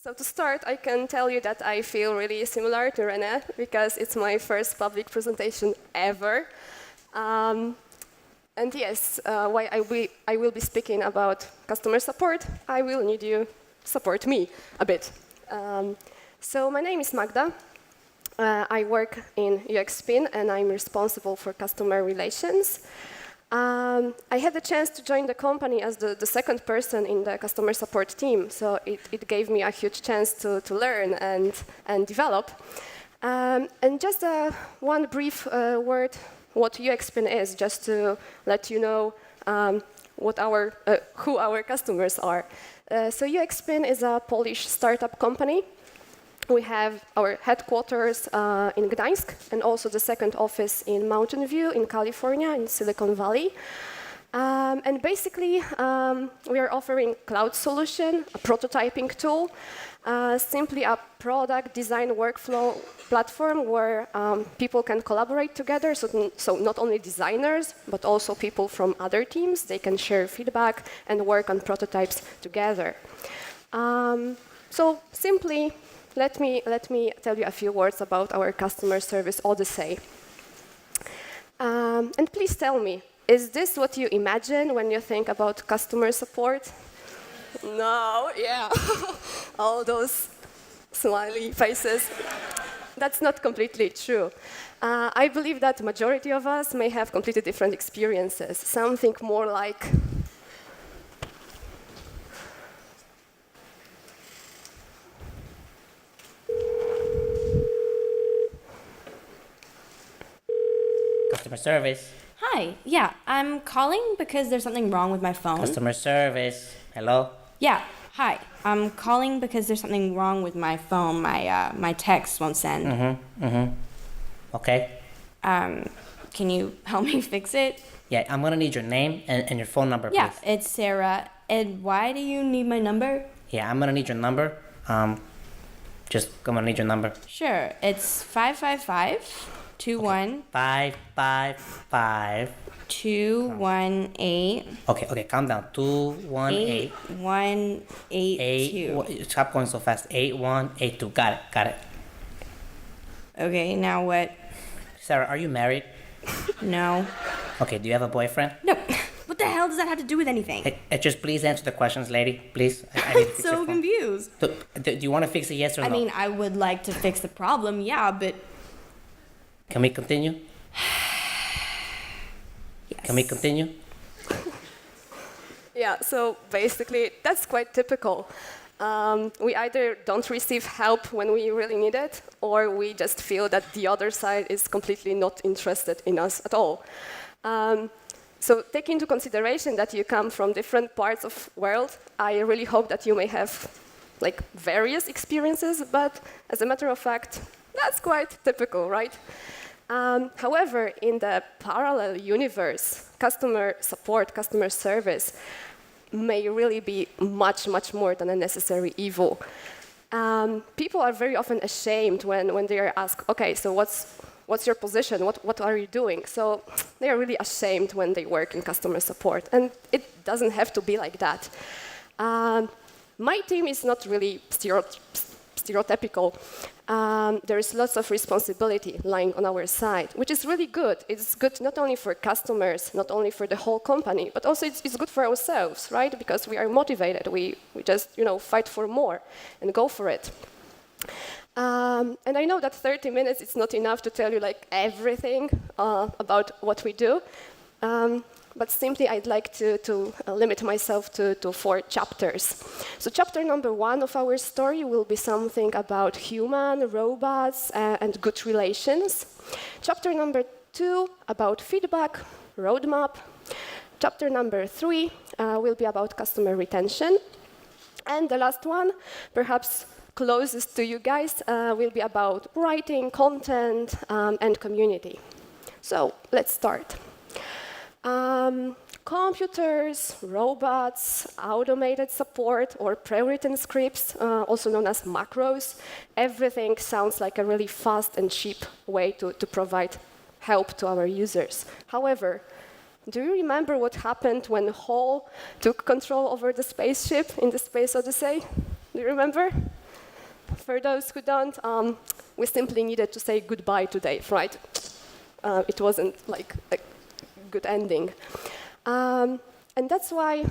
So to start, I can tell you that I feel really similar to René because it's my first public presentation ever. And yes, why I will be speaking about customer support, I will need you to support me a bit. So my name is Magda. I work in UXPin and I'm responsible for customer relations. I had the chance to join the company as the second person in the customer support team, so it gave me a huge chance to learn and develop. And just one brief word what UXPin is, just to let you know who our customers are. So UXPin is a Polish startup company. We have our headquarters in Gdańsk and also the second office in Mountain View in California, in Silicon Valley. And basically, we are offering cloud solution, a prototyping tool, simply a product design workflow platform where people can collaborate together. So not only designers, but also people from other teams. They can share feedback and work on prototypes together. So simply, let me tell you a few words about our customer service Odyssey. And please tell me, is this what you imagine when you think about customer support? No, yeah. All those smiley faces. That's not completely true. I believe that the majority of us may have completely different experiences. Something more like Customer service. Hi, yeah, I'm calling because there's something wrong with my phone. Customer service. Hello? Yeah, hi, I'm calling because there's something wrong with my phone. My text won't send. Okay. Can you help me fix it? Yeah, I'm gonna need your name and your phone number, Yeah, please. it's Sarah. And why do you need my number? Yeah, I'm gonna need your number. I'm gonna need your number. Sure, it's 555-21. 555. 218. Okay, calm down. 218. 8182. Stop going so fast. 8182. Got it. Okay, now what? Sarah, are you married? No. Okay, do you have a boyfriend? No. What the hell does that have to do with anything? Just please answer the questions, lady. Please. I need to fix your So phone. confused. Do you want to fix it, yes or no? I mean, I would like to fix the problem, yeah, but... Can we continue? Yes. Can we continue? yeah. So basically, that's quite typical. We either don't receive help when we really need it, or we just feel that the other side is completely not interested in us at all. So take into consideration that you come from different parts of the world. I really hope that you may have various experiences, but as a matter of fact, that's quite typical, right? However, in the parallel universe, customer support, customer service may really be much, much more than a necessary evil. People are very often ashamed when they are asked, okay, so what's your position? What are you doing? So they are really ashamed when they work in customer support. And it doesn't have to be like that. My team is not really stereotypical. There is lots of responsibility lying on our side, which is really good. It's good not only for customers, not only for the whole company, but also it's good for ourselves, right? Because we are motivated. We just fight for more and go for it. And I know that 30 minutes is not enough to tell you everything about what we do. But simply I'd like to limit myself to 4 chapters. So chapter number 1 of our story will be something about human, robots, and good relations. Chapter number 2 about feedback, roadmap. Chapter number 3 will be about customer retention. And the last one, perhaps closest to you guys, will be about writing, content, and community. So let's start. Computers, robots, automated support, or pre-written scripts, also known as macros, everything sounds like a really fast and cheap way to provide help to our users. However, do you remember what happened when Hall took control over the spaceship in the Space Odyssey? Do you remember? for those who don't, we simply needed to say goodbye to Dave, right? It wasn't like a good ending. And that's why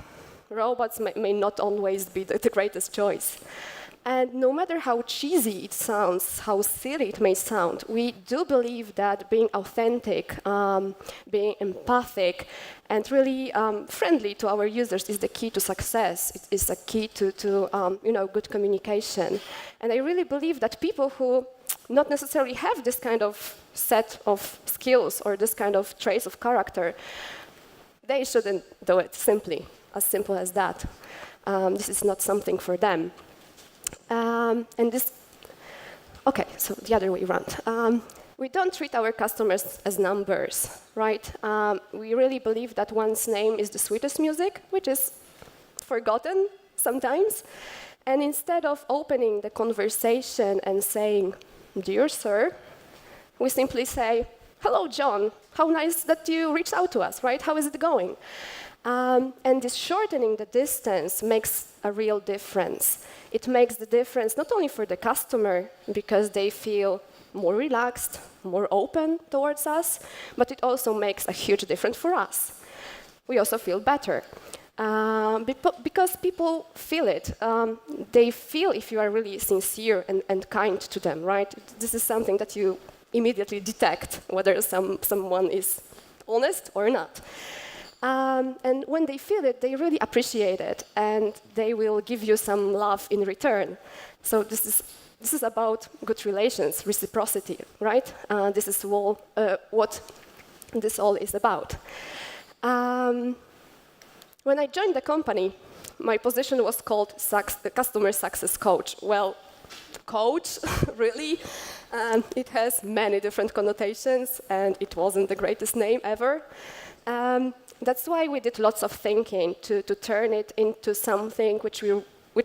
robots may not always be the greatest choice. And no matter how cheesy it sounds, how silly it may sound, we do believe that being authentic, being empathic, and really friendly to our users is the key to success. It is the key to good communication. And I really believe that people who not necessarily have this kind of set of skills or this kind of traits of character, they shouldn't do it, simply, as simple as that. This is not something for them. So the other way around. We don't treat our customers as numbers, right? We really believe that one's name is the sweetest music, which is forgotten sometimes. And instead of opening the conversation and saying, "Dear sir," we simply say, "Hello, John. How nice that you reached out to us, right? How is it going?" And this shortening the distance makes a real difference. It makes the difference not only for the customer, because they feel more relaxed, more open towards us, but it also makes a huge difference for us. We also feel better. Because people feel it. They feel if you are really sincere and kind to them, right? This is something that you immediately detect, whether someone is honest or not. And when they feel it, they really appreciate it, and they will give you some love in return. So this is about good relations, reciprocity, right? This is what this all is about. When I joined the company, my position was called Customer Success Coach. Well, coach, really? It has many different connotations, and it wasn't the greatest name ever. That's why we did lots of thinking to turn it into something which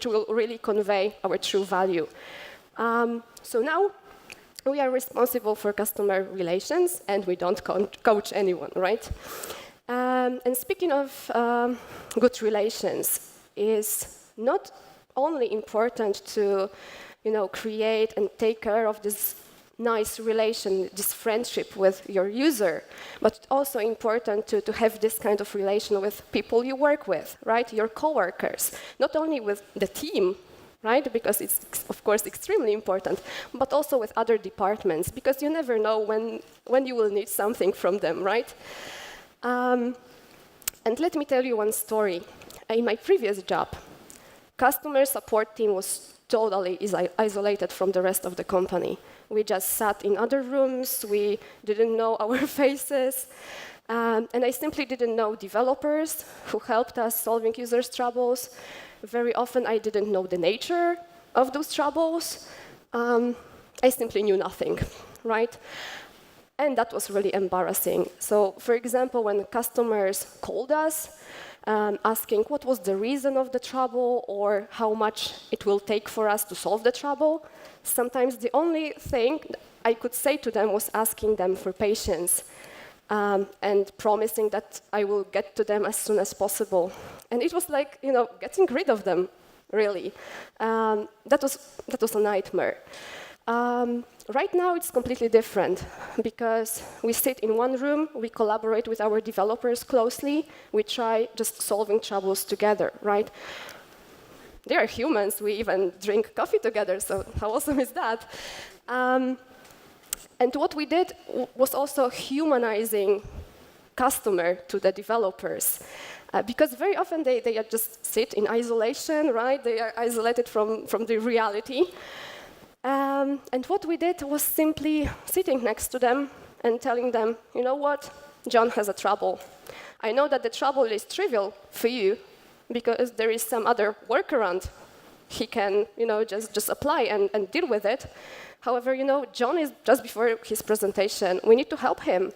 will really convey our true value. So now we are responsible for customer relations, and we don't coach anyone, right? And speaking of good relations, is not only important to, create and take care of this nice relation, this friendship with your user, but also important to have this kind of relation with people you work with, right? Your coworkers, not only with the team, right? Because it's, of course, extremely important, but also with other departments, because you never know when you will need something from them, right? And let me tell you one story. In my previous job, customer support team was totally isolated from the rest of the company. We just sat in other rooms, we didn't know our faces, and I simply didn't know developers who helped us solving users' troubles. Very often I didn't know the nature of those troubles. I simply knew nothing, right? And that was really embarrassing. So, for example, when customers called us, asking what was the reason of the trouble or how much it will take for us to solve the trouble, sometimes the only thing I could say to them was asking them for patience and promising that I will get to them as soon as possible. And it was like, getting rid of them, really. That was a nightmare. Right now, it's completely different because we sit in one room, we collaborate with our developers closely, we try just solving troubles together, right? They are humans, we even drink coffee together, so how awesome is that? And what we did was also humanizing customer to the developers. Because very often they just sit in isolation, right? They are isolated from the reality. And what we did was simply sitting next to them and telling them, you know what, John has a trouble. I know that the trouble is trivial for you because there is some other workaround he can, just apply and deal with it. However, John is just before his presentation. We need to help him.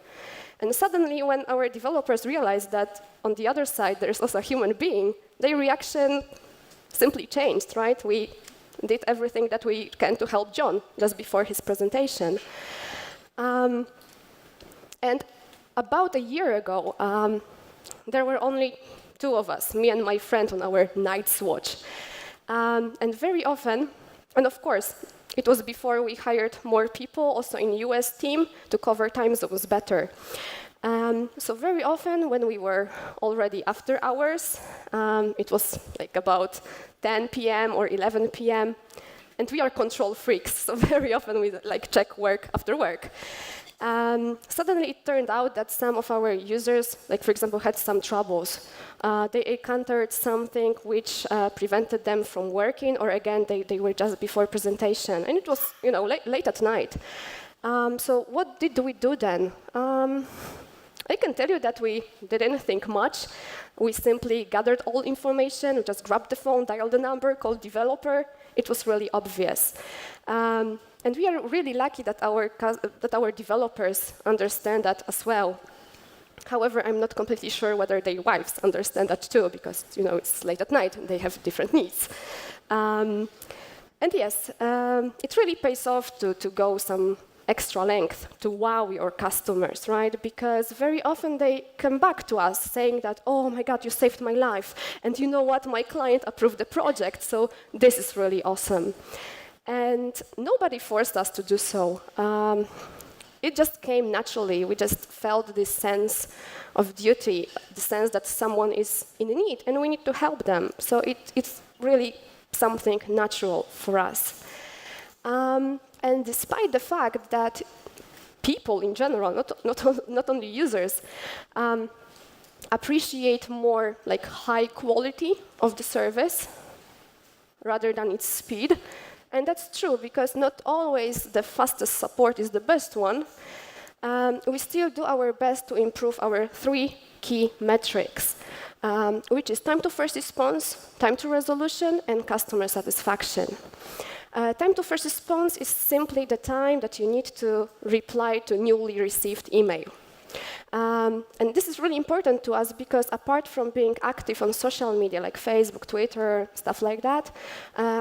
And suddenly, when our developers realized that on the other side there is also a human being, their reaction simply changed, right? We did everything that we can to help John just before his presentation. And about a year ago, there were only two of us, me and my friend, on our night's watch. And very often, And of course, it was before we hired more people, also in US team, to cover time zones better. So very often when we were already after hours, it was like about 10 p.m. or 11 p.m. And we are control freaks, so very often we like check work after work. Suddenly it turned out that some of our users, like for example, had some troubles. They encountered something which prevented them from working, or again, they were just before presentation. And it was, late at night. So what did we do then? I can tell you that we didn't think much. We simply gathered all information, we just grabbed the phone, dialed the number, called developer. It was really obvious. And we are really lucky that our developers understand that as well. However, I'm not completely sure whether their wives understand that too, because it's late at night and they have different needs. And yes, it really pays off to go some extra length to wow your customers, right? Because very often they come back to us saying that, oh my God, you saved my life. And you know what, my client approved the project, so this is really awesome. And nobody forced us to do so. It just came naturally. We just felt this sense of duty, the sense that someone is in need and we need to help them. So it's really something natural for us. And despite the fact that people in general, not only users, appreciate more like high quality of the service rather than its speed. And that's true because not always the fastest support is the best one. We still do our best to improve our 3 key metrics, which is time to first response, time to resolution, and customer satisfaction. Time to first response is simply the time that you need to reply to newly received email. And this is really important to us because apart from being active on social media like Facebook, Twitter, stuff like that,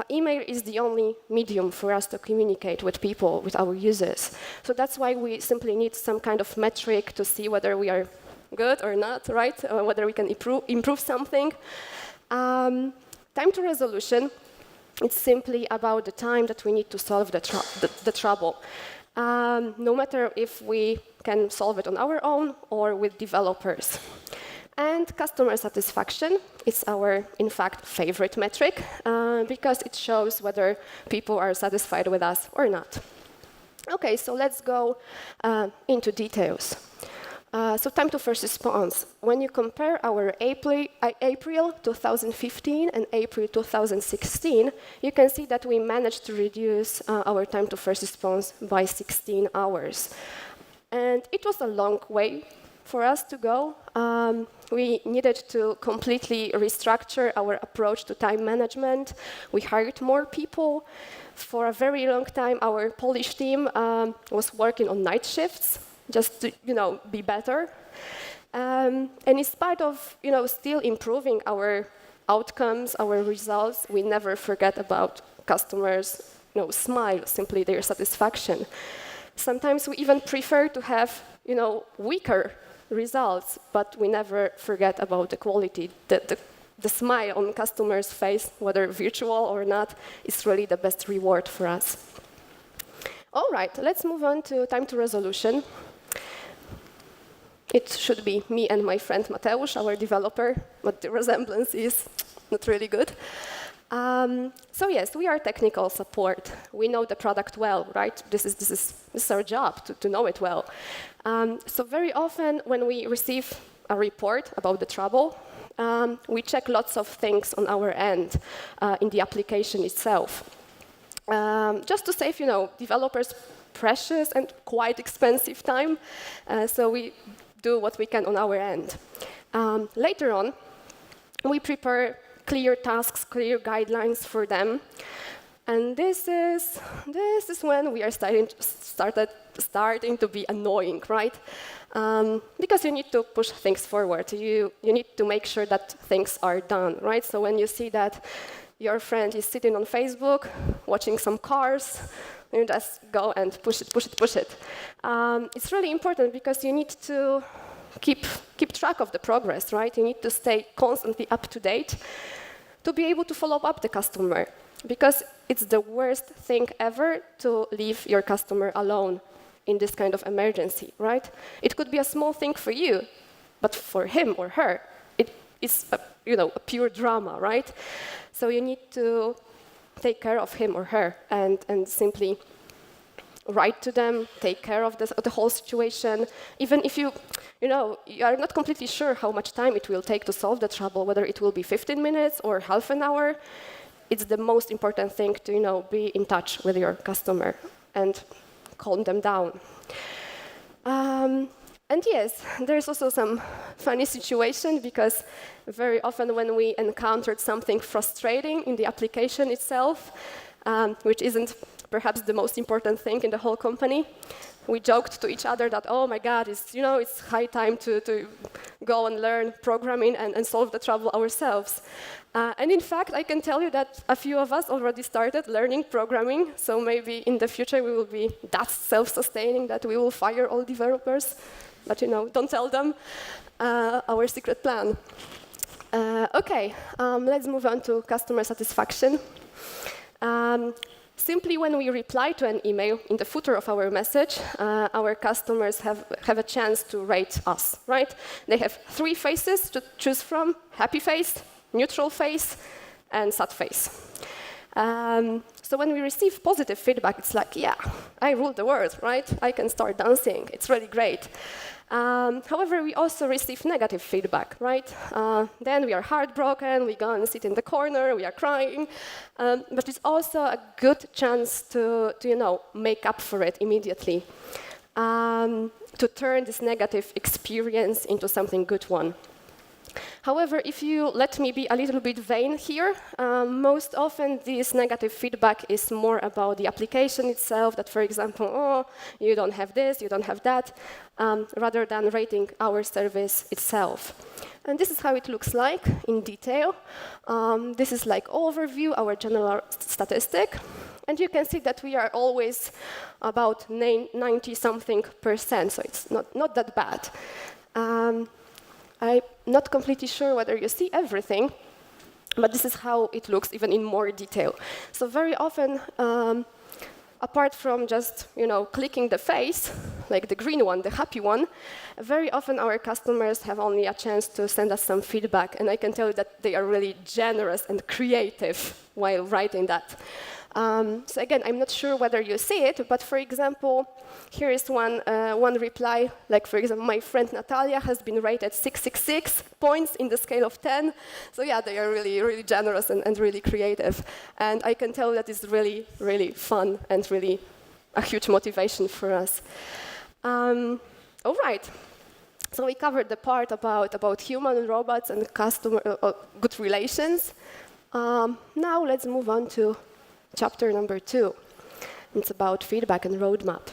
email is the only medium for us to communicate with people, with our users. So that's why we simply need some kind of metric to see whether we are good or not, right? Whether we can improve something. Time to resolution. It's simply about the time that we need to solve the trouble. No matter if we can solve it on our own or with developers. And customer satisfaction is our, in fact, favorite metric because it shows whether people are satisfied with us or not. Okay, so let's go into details. So time to first response. When you compare our April 2015 and April 2016, you can see that we managed to reduce our time to first response by 16 hours. And it was a long way for us to go. We needed to completely restructure our approach to time management. We hired more people. For a very long time, our Polish team was working on night shifts, just to, be better. And in spite of, still improving our outcomes, our results, we never forget about customers, smile, simply their satisfaction. Sometimes we even prefer to have, weaker results, but we never forget about the quality. The smile on customers' face, whether virtual or not, is really the best reward for us. All right, let's move on to time to resolution. It should be me and my friend Mateusz, our developer, but the resemblance is not really good. So yes, we are technical support. We know the product well, right? This is our job to know it well. So very often when we receive a report about the trouble, we check lots of things on our end in the application itself. Just to save, developers precious and quite expensive time. So we do what we can on our end. Later on, we prepare clear tasks, clear guidelines for them. And this is when we are starting to be annoying, right? Because you need to push things forward. You need to make sure that things are done, right? So when you see that your friend is sitting on Facebook, watching some cars, you just go and push it. It's really important because you need to keep track of the progress, right? You need to stay constantly up to date to be able to follow up the customer. because it's the worst thing ever to leave your customer alone in this kind of emergency, right? It could be a small thing for you, but for him or her, it is a pure drama, right? So you need to take care of him or her and simply write to them, take care of the whole situation. Even if you are not completely sure how much time it will take to solve the trouble, whether it will be 15 minutes or half an hour, it's the most important thing to be in touch with your customer and calm them down. And yes, there's also some funny situation, because very often when we encountered something frustrating in the application itself, which isn't perhaps the most important thing in the whole company, we joked to each other that, oh my God, it's high time to go and learn programming and solve the trouble ourselves. And in fact, I can tell you that a few of us already started learning programming, so maybe in the future we will be that self-sustaining that we will fire all developers. But don't tell them our secret plan. Okay, let's move on to customer satisfaction. Simply when we reply to an email, in the footer of our message, our customers have a chance to rate us, right? They have 3 faces to choose from: happy face, neutral face, and sad face. So when we receive positive feedback, it's like, yeah, I rule the world, right? I can start dancing. It's really great. However, we also receive negative feedback, right? Then we are heartbroken, we go and sit in the corner, we are crying. But it's also a good chance to make up for it immediately, to turn this negative experience into something good one. However, if you let me be a little bit vain here, most often this negative feedback is more about the application itself, that, for example, oh, you don't have this, you don't have that, rather than rating our service itself. And this is how it looks like in detail. This is like overview, our general statistic. And you can see that we are always about 90-something%, so it's not that bad. I'm not completely sure whether you see everything, but this is how it looks even in more detail. So very often, apart from just clicking the face, like the green one, the happy one, very often our customers have only a chance to send us some feedback, and I can tell you that they are really generous and creative while writing that. So again, I'm not sure whether you see it, but for example, here is one reply, like for example, my friend Natalia has been rated 666 points in the scale of 10. So yeah, they are really, really generous and really creative. And I can tell that it's really, really fun and really a huge motivation for us. All right. So we covered the part about human, robots, and customer good relations. Now let's move on to chapter number 2. It's about feedback and roadmap.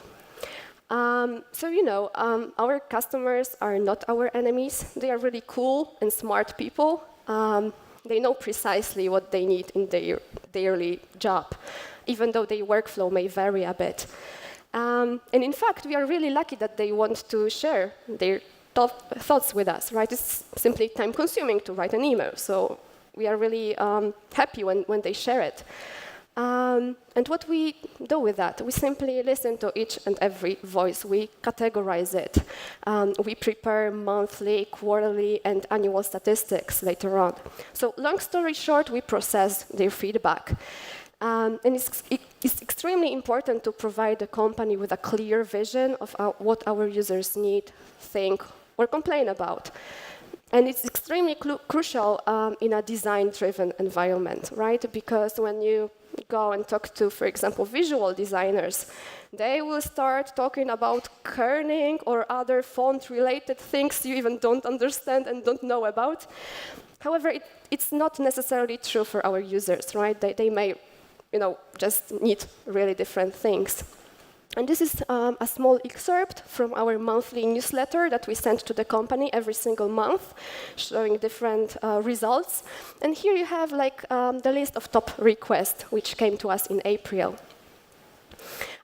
Our customers are not our enemies. They are really cool and smart people. They know precisely what they need in their daily job, even though their workflow may vary a bit. And in fact, we are really lucky that they want to share their thoughts with us, right? It's simply time-consuming to write an email, so we are really happy when they share it. And what we do with that, we simply listen to each and every voice. We categorize it. We prepare monthly, quarterly, and annual statistics later on. So long story short, we process their feedback. And it's extremely important to provide the company with a clear vision of what our users need, think, or complain about. And it's extremely crucial in a design-driven environment, right? Because when you go and talk to, for example, visual designers, they will start talking about kerning or other font-related things you even don't understand and don't know about. However, it's not necessarily true for our users, right? They may, just need really different things. And this is a small excerpt from our monthly newsletter that we send to the company every single month, showing different results. And here you have the list of top requests which came to us in April.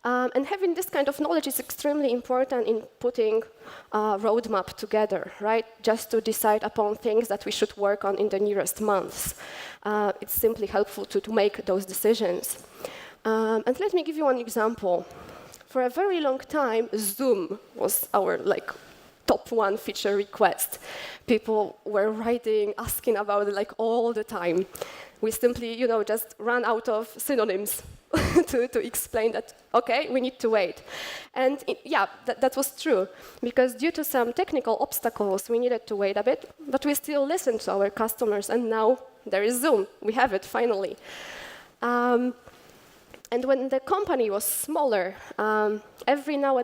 And having this kind of knowledge is extremely important in putting a roadmap together, right? Just to decide upon things that we should work on in the nearest months. It's simply helpful to make those decisions. And let me give you one example. For a very long time, Zoom was our top one feature request. People were writing, asking about it all the time. We simply, just ran out of synonyms to explain that, okay, we need to wait. And that was true, because due to some technical obstacles, we needed to wait a bit, but we still listened to our customers, and now there is Zoom. We have it, finally. And when the company was smaller, every now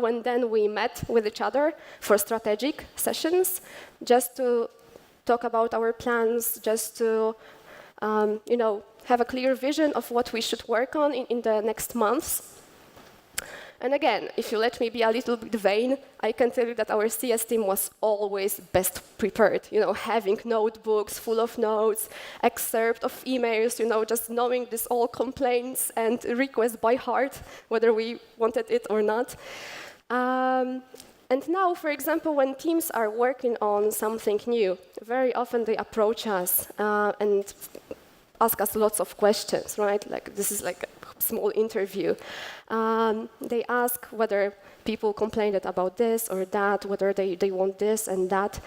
and then we met with each other for strategic sessions, just to talk about our plans, just to have a clear vision of what we should work on in the next months. And again, if you let me be a little bit vain, I can tell you that our CS team was always best prepared, having notebooks full of notes, excerpt of emails, just knowing this all complaints and requests by heart, whether we wanted it or not. And now, for example, when teams are working on something new, very often they approach us and ask us lots of questions, right? This is like a small interview. They ask whether people complained about this or that, whether they want this and that.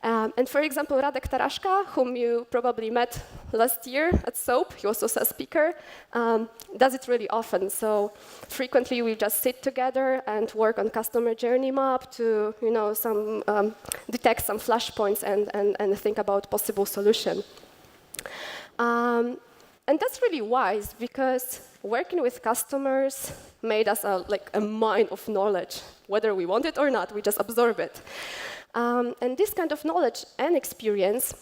And for example, Radek Taraszka, whom you probably met last year at SOAP, he was also a speaker, does it really often. So frequently we just sit together and work on customer journey map to detect some flashpoints and think about possible solution. And that's really wise, because working with customers made us a mine of knowledge. Whether we want it or not, we just absorb it. And this kind of knowledge and experience,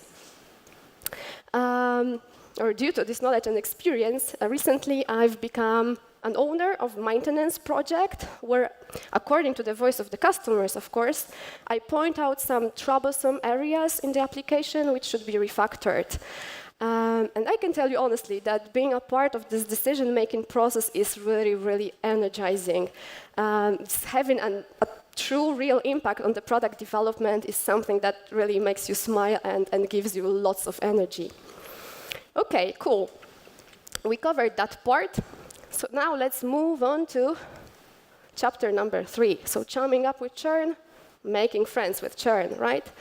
or due to this knowledge and experience, recently I've become an owner of a maintenance project where, according to the voice of the customers, of course, I point out some troublesome areas in the application which should be refactored. And I can tell you honestly that being a part of this decision-making process is really, really energizing. Having a true, real impact on the product development is something that really makes you smile and gives you lots of energy. Okay, cool. We covered that part. So now let's move on to chapter number 3. So chumming up with Churn, making friends with Churn, right?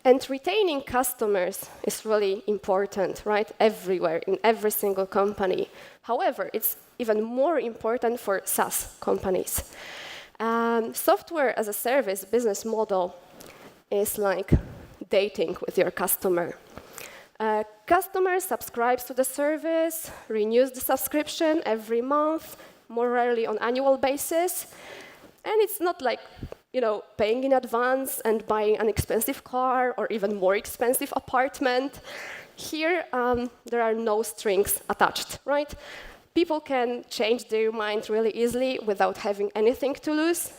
And retaining customers is really important, right? Everywhere, in every single company. However, it's even more important for SaaS companies. Software as a service business model is like dating with your customer. Customer subscribes to the service, renews the subscription every month, more rarely on annual basis. And it's not like paying in advance and buying an expensive car or even more expensive apartment. Here, there are no strings attached, right? People can change their mind really easily without having anything to lose,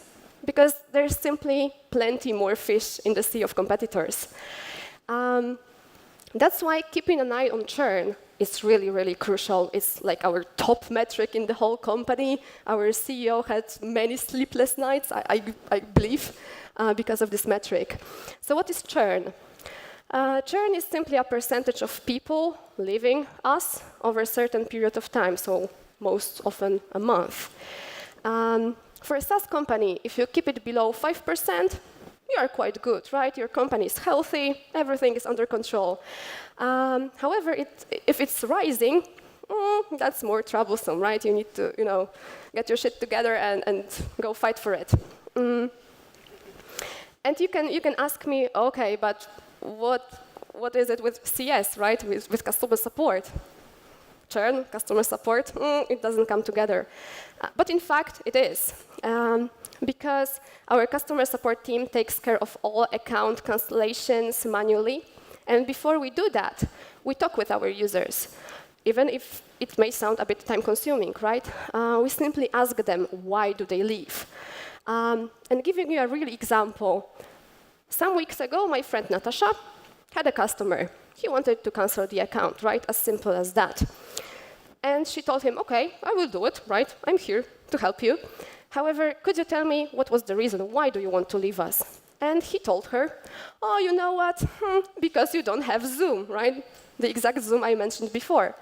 because there's simply plenty more fish in the sea of competitors. That's why keeping an eye on churn is really, really crucial. It's like our top metric in the whole company. Our CEO had many sleepless nights, I believe, because of this metric. So what is churn? Churn is simply a percentage of people leaving us over a certain period of time, so most often a month. For a SaaS company, if you keep it below 5%, you are quite good, right? Your company is healthy, everything is under control. However, if it's rising, that's more troublesome, right? You need to, get your shit together and go fight for it. And you can ask me, okay, but what is it with CS, right? With customer support? Churn, customer support, it doesn't come together. But in fact, it is. Because our customer support team takes care of all account cancellations manually. And before we do that, we talk with our users. Even if it may sound a bit time-consuming, right? We simply ask them, why do they leave? And giving you a real example, some weeks ago, my friend Natasha had a customer. He wanted to cancel the account, right? As simple as that. And she told him, okay, I will do it, right? I'm here to help you. However, could you tell me what was the reason? Why do you want to leave us? And he told her, oh, you know what? Because you don't have Zoom, right? The exact Zoom I mentioned before.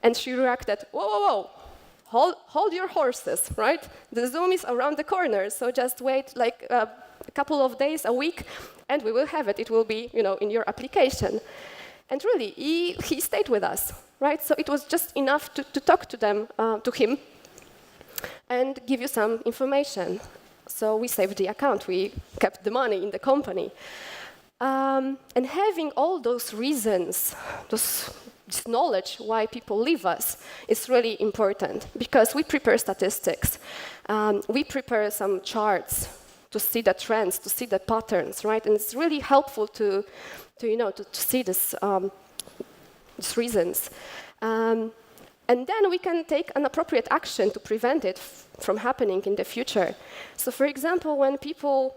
And she reacted, whoa, whoa, whoa. Hold your horses, right? The Zoom is around the corner, so just wait like a couple of days, a week, and we will have it. It will be, in your application. And really, he stayed with us, right? So it was just enough to talk to him, and give you some information. So we saved the account. We kept the money in the company. And having all those reasons, this knowledge why people leave us is really important, because we prepare statistics. We prepare some charts to see the trends, to see the patterns, right? And it's really helpful to see these reasons. And then we can take an appropriate action to prevent it from happening in the future. So for example, when people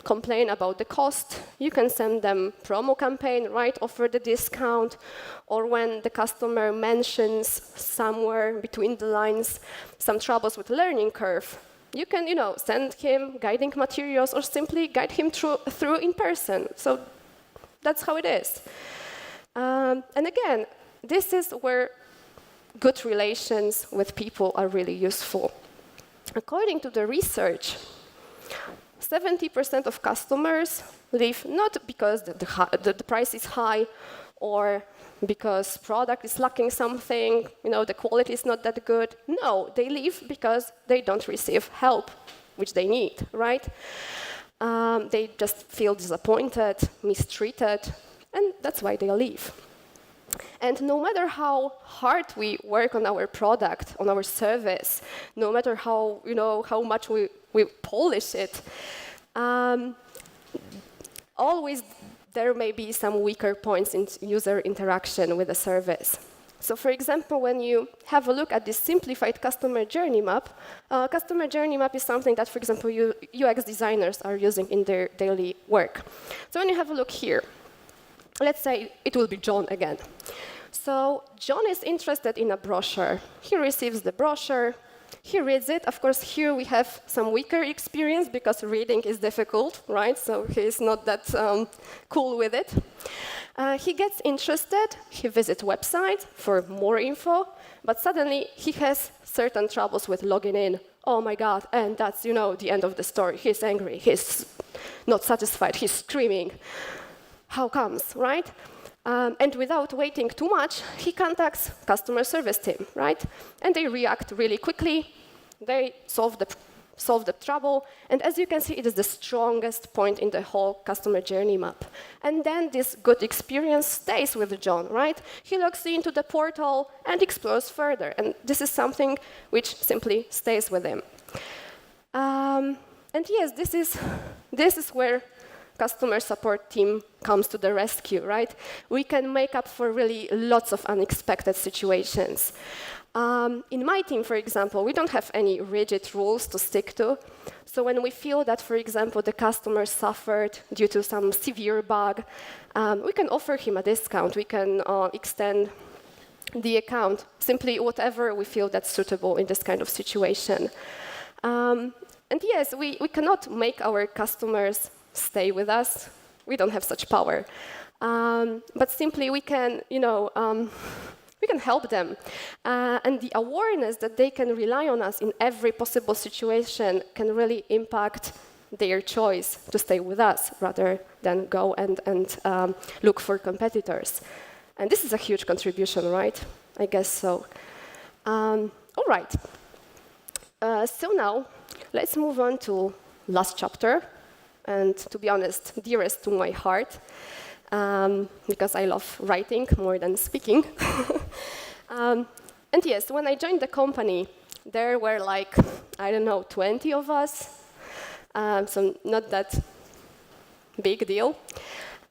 complain about the cost, you can send them promo campaign, right? Offer the discount. Or when the customer mentions somewhere between the lines some troubles with learning curve, you can, send him guiding materials or simply guide him through in person. So that's how it is. And again, this is where good relations with people are really useful. According to the research, 70% of customers leave not because the price is high or because product is lacking something, the quality is not that good. No, they leave because they don't receive help, which they need, right? They just feel disappointed, mistreated, and that's why they leave. And no matter how hard we work on our product, on our service, no matter how much we polish it, always there may be some weaker points in user interaction with the service. So for example, when you have a look at this simplified customer journey map is something that, for example, UX designers are using in their daily work. So when you have a look here, let's say it will be John again. So John is interested in a brochure. He receives the brochure, he reads it. Of course, here we have some weaker experience because reading is difficult, right? So he's not that cool with it. He gets interested, he visits website for more info, but suddenly he has certain troubles with logging in. Oh my God, and that's, the end of the story. He's angry, he's not satisfied, he's screaming. How comes, right? And without waiting too much, he contacts customer service team, right? And they react really quickly. They solve the trouble. And as you can see, it is the strongest point in the whole customer journey map. And then this good experience stays with John, right? He logs into the portal and explores further. And this is something which simply stays with him. And yes, this is where customer support team comes to the rescue, right? We can make up for really lots of unexpected situations. In my team, for example, we don't have any rigid rules to stick to. So when we feel that, for example, the customer suffered due to some severe bug, we can offer him a discount. We can extend the account, simply whatever we feel that's suitable in this kind of situation. And yes, we cannot make our customers stay with us. We don't have such power. But simply we can, we can help them. And the awareness that they can rely on us in every possible situation can really impact their choice to stay with us rather than go and look for competitors. And this is a huge contribution, right? I guess so. All right. So now let's move on to last chapter. And to be honest, dearest to my heart, because I love writing more than speaking. And yes, when I joined the company, there were 20 of us, so not that big deal.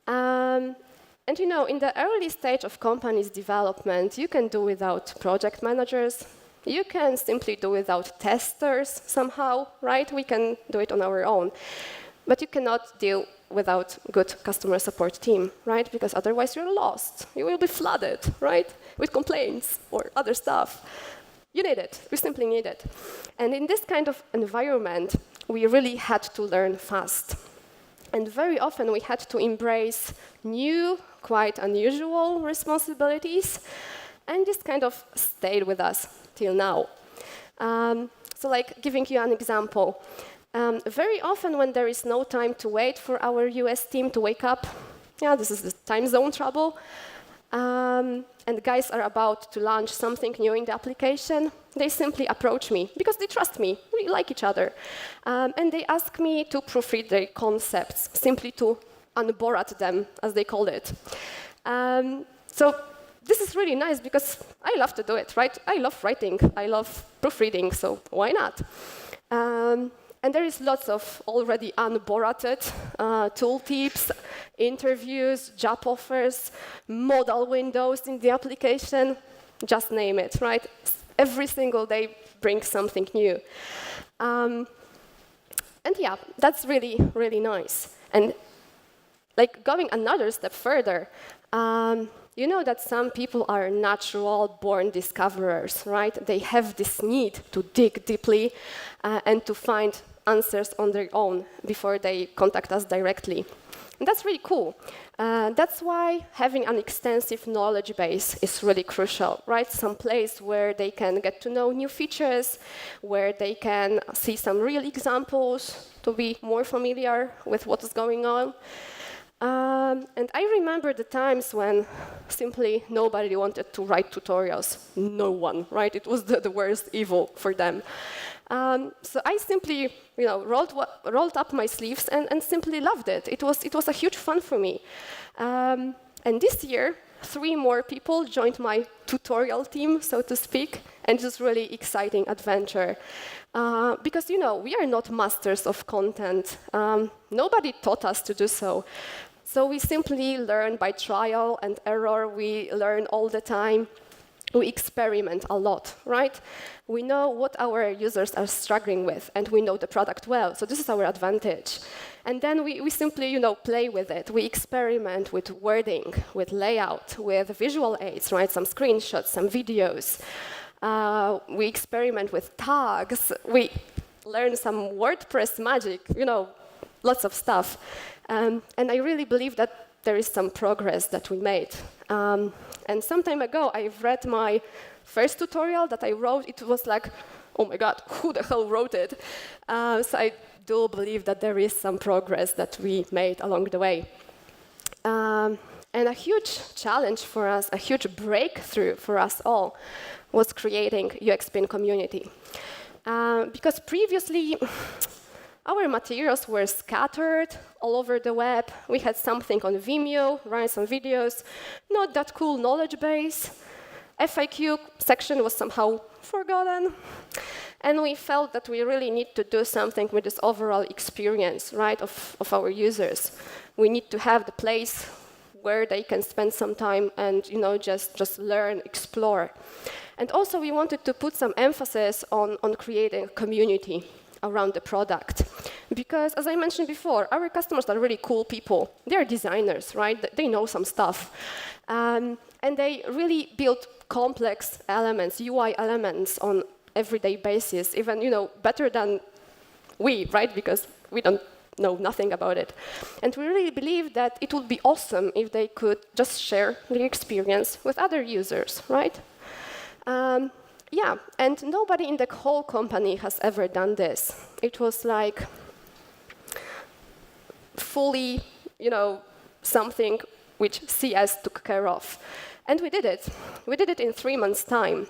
And in the early stage of company's development, you can do without project managers. You can simply do without testers somehow, right? We can do it on our own. But you cannot deal without good customer support team, right? Because otherwise you're lost. You will be flooded, right? With complaints or other stuff. You need it. We simply need it. And in this kind of environment, we really had to learn fast. And very often we had to embrace new, quite unusual responsibilities. And this kind of stayed with us till now. So like giving you an example, very often when there is no time to wait for our US team to wake up, yeah, this is the time zone trouble, and guys are about to launch something new in the application, they simply approach me because they trust me, we like each other, and they ask me to proofread their concepts, simply to unborat them, as they call it. So this is really nice because I love to do it, right? I love writing, I love proofreading, so why not? And there is lots of already unborated tooltips, interviews, job offers, modal windows in the application, just name it, right? Every single day brings something new. And yeah, that's really, really nice. And like going another step further, you know that some people are natural-born discoverers, right? They have this need to dig deeply and to find answers on their own before they contact us directly. And that's really cool. That's why having an extensive knowledge base is really crucial, right? Some place where they can get to know new features, where they can see some real examples to be more familiar with what is going on. And I remember the times when simply nobody wanted to write tutorials. No one, right? It was the worst evil for them. So I simply, rolled up my sleeves and simply loved it. It was a huge fun for me. And this year, 3 more people joined my tutorial team, so to speak, and it was really exciting adventure. Because, we are not masters of content. Nobody taught us to do so. So we simply learn by trial and error. We learn all the time. We experiment a lot, right? We know what our users are struggling with, and we know the product well. So this is our advantage. And then we simply, play with it. We experiment with wording, with layout, with visual aids, right? Some screenshots, some videos. We experiment with tags. We learn some WordPress magic, lots of stuff. And I really believe that there is some progress that we made. And some time ago, I read my first tutorial that I wrote. It was like, oh my God, who the hell wrote it? So I do believe that there is some progress that we made along the way. And a huge challenge for us, a huge breakthrough for us all, was creating UXPin community. Because previously, our materials were scattered all over the web. We had something on Vimeo, right, some videos, not that cool knowledge base. FAQ section was somehow forgotten. And we felt that we really need to do something with this overall experience, right, of our users. We need to have the place where they can spend some time and, just learn, explore. And also we wanted to put some emphasis on creating a community around the product. Because, as I mentioned before, our customers are really cool people. They're designers, right? They know some stuff. And they really build complex elements, UI elements on everyday basis, even, better than we, right? Because we don't know nothing about it. And we really believe that it would be awesome if they could just share their experience with other users, right? Yeah, and nobody in the whole company has ever done this. It was like fully, something which CS took care of. And we did it. We did it in 3 months' time.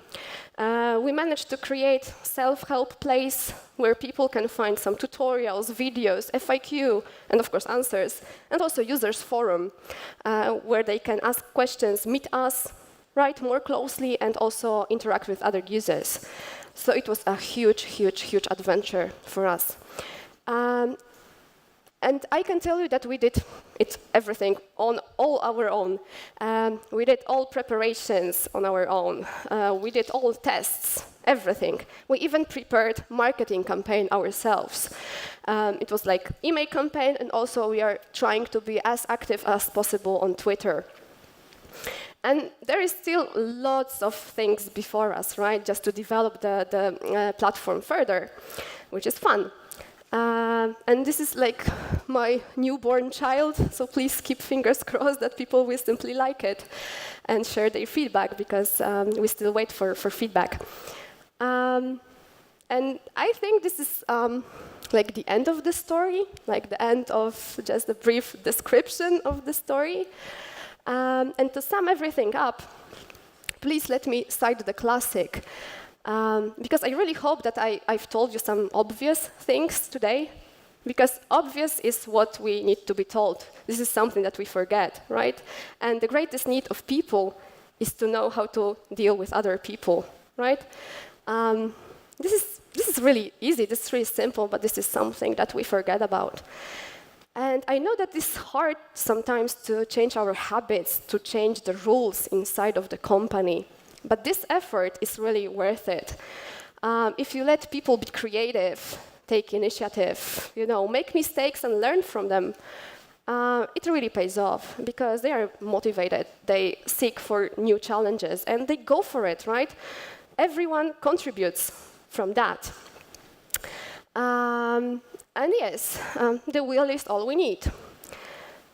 We managed to create self-help place where people can find some tutorials, videos, FAQ, and of course answers, and also users forum, where they can ask questions, meet us, right, more closely, and also interact with other users. So it was a huge, huge, huge adventure for us. And I can tell you that we did everything on all our own. We did all preparations on our own. We did all tests, everything. We even prepared marketing campaign ourselves. It was like email campaign, and also we are trying to be as active as possible on Twitter. And there is still lots of things before us, right? Just to develop the platform further, which is fun. And this is like my newborn child, so please keep fingers crossed that people will simply like it and share their feedback, because we still wait for feedback. And I think this is like the end of the story, like the end of just a brief description of the story. And to sum everything up, please let me cite the classic. Because I really hope that I've told you some obvious things today, because obvious is what we need to be told. This is something that we forget, right? And the greatest need of people is to know how to deal with other people, right? This is really easy, this is really simple, but this is something that we forget about. And I know that it's hard sometimes to change our habits, to change the rules inside of the company. But this effort is really worth it. If you let people be creative, take initiative, make mistakes and learn from them, it really pays off, because they are motivated, they seek for new challenges, and they go for it, right? Everyone contributes from that. And yes, the will is all we need.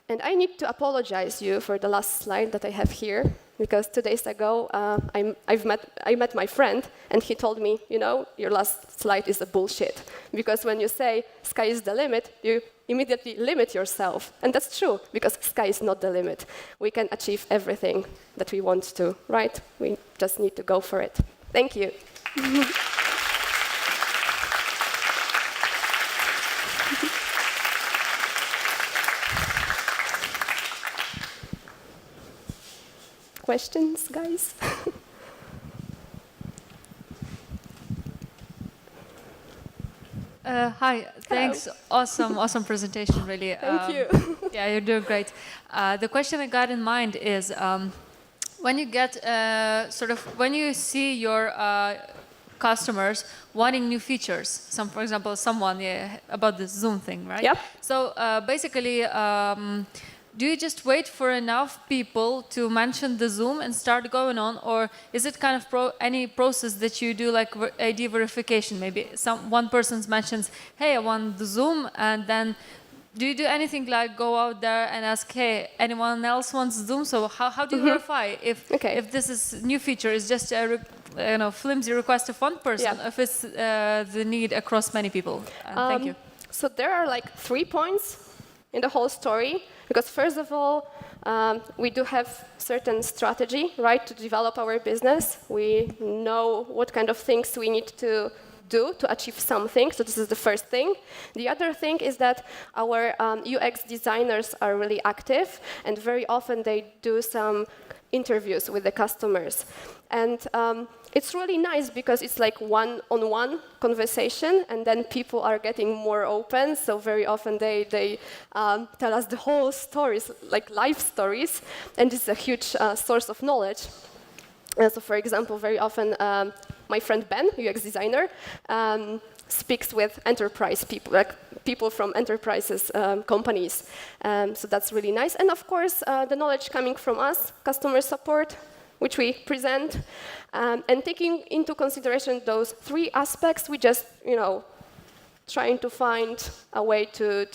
And I need to apologize you for the last slide that I have here, because 2 days ago I met my friend, and he told me, your last slide is a bullshit. Because when you say sky is the limit, you immediately limit yourself. And that's true, because sky is not the limit. We can achieve everything that we want to, right? We just need to go for it. Thank you. Questions, guys? Hi, thanks. Awesome presentation, really. Thank you. Yeah, you're doing great. The question I got in mind is, when you get when you see your customers wanting new features, for example, someone about this Zoom thing, right? Yep. So basically, do you just wait for enough people to mention the Zoom and start going on, or is it kind of any process that you do, like ID verification? Maybe one person mentions, "Hey, I want the Zoom," and then do you do anything like go out there and ask, "Hey, anyone else wants Zoom?" So how do you verify if this is new feature is just a flimsy request of one person, if it's the need across many people? Thank you. So there are like 3 points in the whole story, because first of all, we do have certain strategy, right, to develop our business. We know what kind of things we need to do to achieve something, so this is the first thing. The other thing is that our UX designers are really active, and very often they do some interviews with the customers. And it's really nice, because it's like one-on-one conversation, and then people are getting more open, so very often they tell us the whole stories, like life stories, and it's a huge source of knowledge. So for example, very often my friend Ben, UX designer, speaks with enterprise people, like people from enterprises, companies. So that's really nice. And of course, the knowledge coming from us, customer support, which we present. And taking into consideration those 3 aspects, we just, trying to find a way to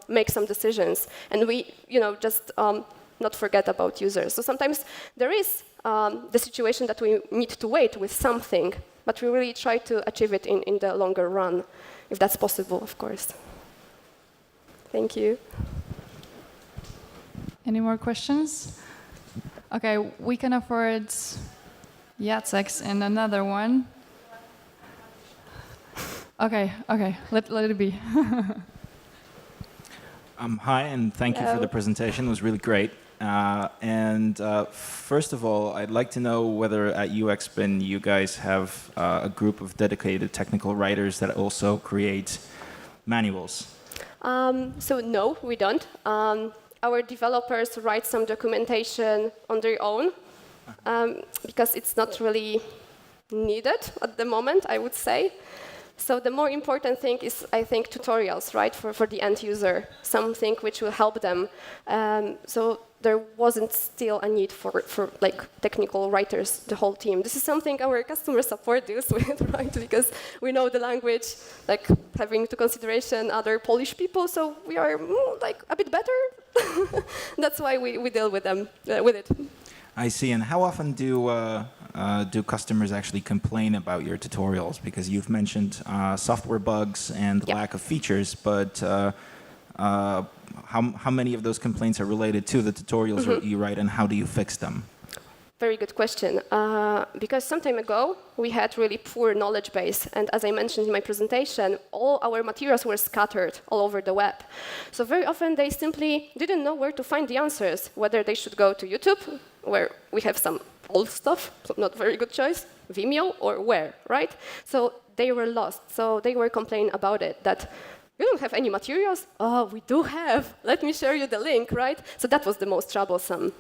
make some decisions. And we, just not forget about users. So sometimes there is the situation that we need to wait with something, but we really try to achieve it in the longer run, if that's possible, of course. Thank you. Any more questions? Okay, we can afford Jacek's and another one. Okay, let it be. Hi, and thank you for the presentation. It was really great. First of all, I'd like to know whether at UXPin you guys have a group of dedicated technical writers that also create manuals. So no, we don't. Our developers write some documentation on their own because it's not really needed at the moment, I would say. So the more important thing is, I think, tutorials, right, for the end user, something which will help them. So there wasn't still a need for like technical writers, the whole team. This is something our customer support deals with, right, because we know the language, like having to consideration other Polish people, so we are like a bit better. That's why we deal with them, with it. I see. And how often do customers actually complain about your tutorials? Because you've mentioned software bugs and lack of features, but how many of those complaints are related to the tutorials you write, and how do you fix them? Very good question. Because some time ago, we had really poor knowledge base. And as I mentioned in my presentation, all our materials were scattered all over the web. So very often, they simply didn't know where to find the answers, whether they should go to YouTube, where we have some old stuff, so not very good choice, Vimeo, or where, right? So they were lost. So they were complaining about it, that you don't have any materials? Oh, we do have. Let me share you the link, right? So that was the most troublesome.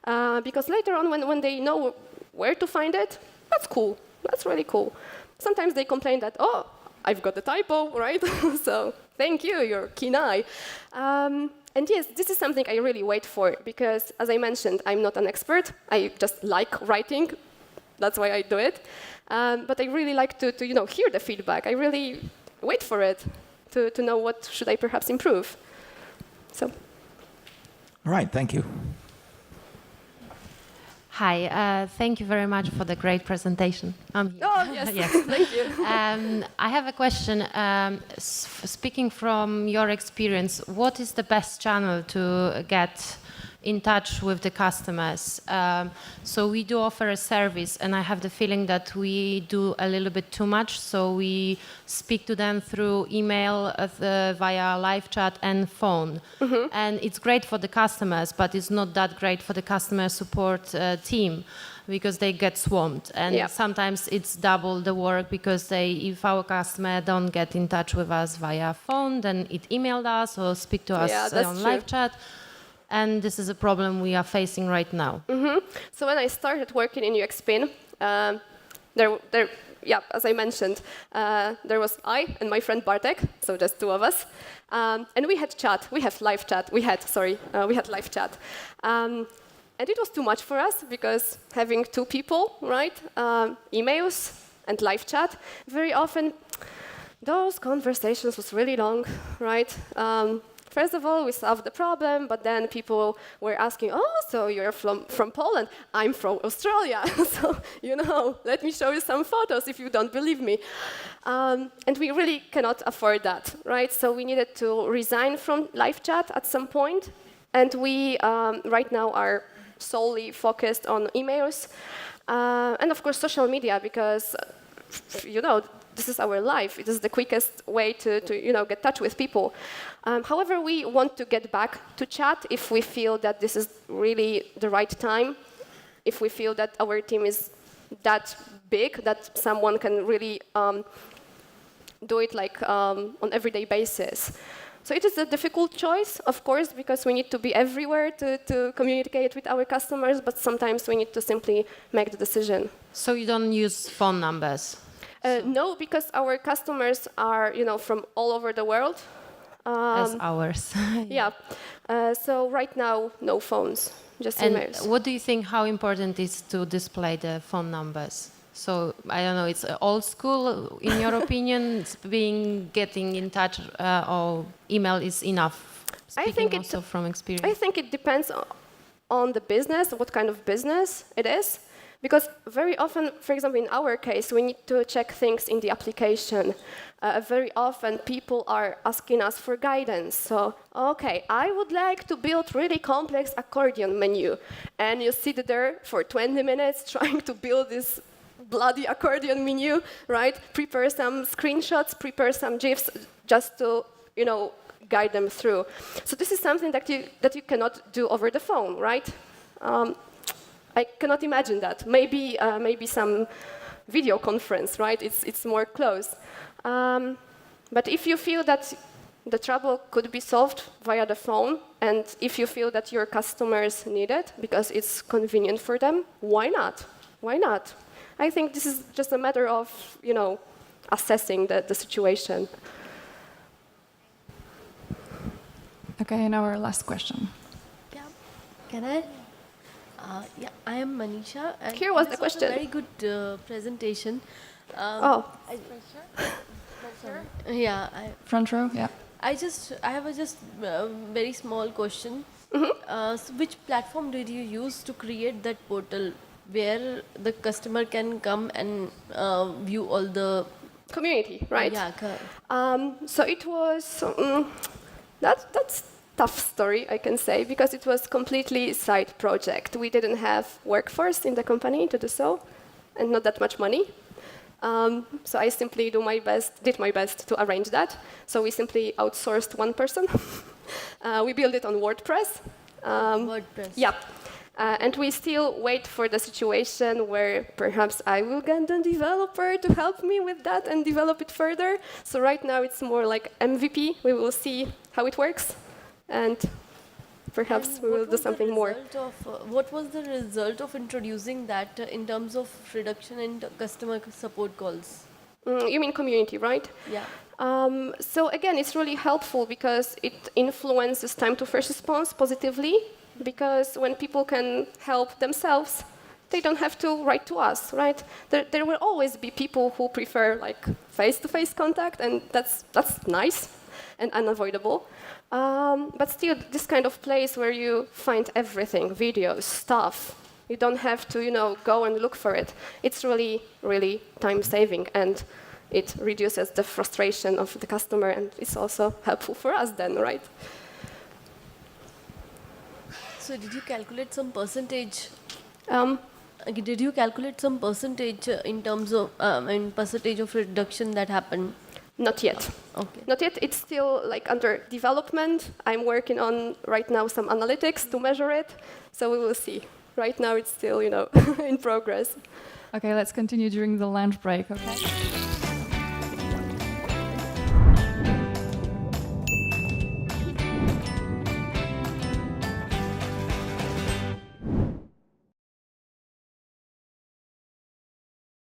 Because later on, when they know where to find it, that's cool. That's really cool. Sometimes they complain that, oh, I've got the typo, right? So thank you, you're keen eye. And yes, this is something I really wait for, because as I mentioned, I'm not an expert. I just like writing. That's why I do it. But I really like to hear the feedback. I really wait for it to know what should I perhaps improve. So. All right, thank you. Hi, thank you very much for the great presentation. I'm here. Oh, yes, yes. Thank you. I have a question. Speaking from your experience, what is the best channel to get in touch with the customers? So we do offer a service, and I have the feeling that we do a little bit too much. So we speak to them through email, via live chat and phone. And it's great for the customers, but it's not that great for the customer support team, because they get swamped. And sometimes it's double the work, because if our customer don't get in touch with us via phone, then it emailed us or speak to us on live chat. And this is a problem we are facing right now. So when I started working in UXPin, as I mentioned, there was I and my friend Bartek, so just two of us, and we had chat. We had live chat. We had live chat, and it was too much for us, because having two people, right, emails and live chat, very often those conversations was really long, right? First of all, we solved the problem, but then people were asking, oh, so you're from Poland. I'm from Australia. So, let me show you some photos if you don't believe me. And we really cannot afford that, right? So we needed to resign from live chat at some point. And we right now are solely focused on emails. And of course, social media, because, this is our life. It is the quickest way to get in touch with people. However, we want to get back to chat if we feel that this is really the right time, if we feel that our team is that big that someone can really do it like on everyday basis. So it is a difficult choice, of course, because we need to be everywhere to communicate with our customers, but sometimes we need to simply make the decision. So you don't use phone numbers? No, because our customers are, from all over the world. As ours. So right now, no phones, just emails. And what do you think, how important is to display the phone numbers? So, I don't know, it's old school, in your opinion, getting in touch, or email is enough? Speaking also from experience. I think it depends on the business, what kind of business it is. Because very often, for example, in our case, we need to check things in the application. Very often, people are asking us for guidance. So, okay, I would like to build really complex accordion menu. And you sit there for 20 minutes trying to build this bloody accordion menu, right? Prepare some screenshots, prepare some GIFs, just to, guide them through. So this is something that you cannot do over the phone, right? I cannot imagine that. Maybe some video conference, right? It's more close. But if you feel that the trouble could be solved via the phone, and if you feel that your customers need it because it's convenient for them, why not? Why not? I think this is just a matter of, assessing the situation. Okay, and our last question. Yeah. Can I? Yeah, I am Manisha. And Here was the this question. Was a very good presentation. Oh. Yeah. Front row, yeah. I have a very small question. So which platform did you use to create that portal where the customer can come and view all the Community, right? Yeah, correct. So it was, that's tough story, I can say, because it was completely side project. We didn't have workforce in the company to do so, and not that much money. So I simply did my best to arrange that. So we simply outsourced one person. We built it on WordPress. WordPress. Yeah. And we still wait for the situation where perhaps I will get the developer to help me with that and develop it further. So right now it's more like MVP. We will see how it works, and perhaps we will do something more. What was the result of introducing that in terms of reduction in customer support calls? You mean community, right? Yeah. So again, it's really helpful because it influences time to first response positively, because when people can help themselves, they don't have to write to us, right? There will always be people who prefer like face-to-face contact, and that's nice and unavoidable. But still, this kind of place where you find everything, videos, stuff, you don't have to, go and look for it. It's really, really time-saving, and it reduces the frustration of the customer, and it's also helpful for us then, right? So did you calculate some percentage? Um, Did you calculate some percentage in terms of percentage of reduction that happened? Not yet. Okay. Not yet. It's still like under development. I'm working on right now some analytics to measure it, so we will see. Right now it's still, in progress. Okay, let's continue during the lunch break, okay?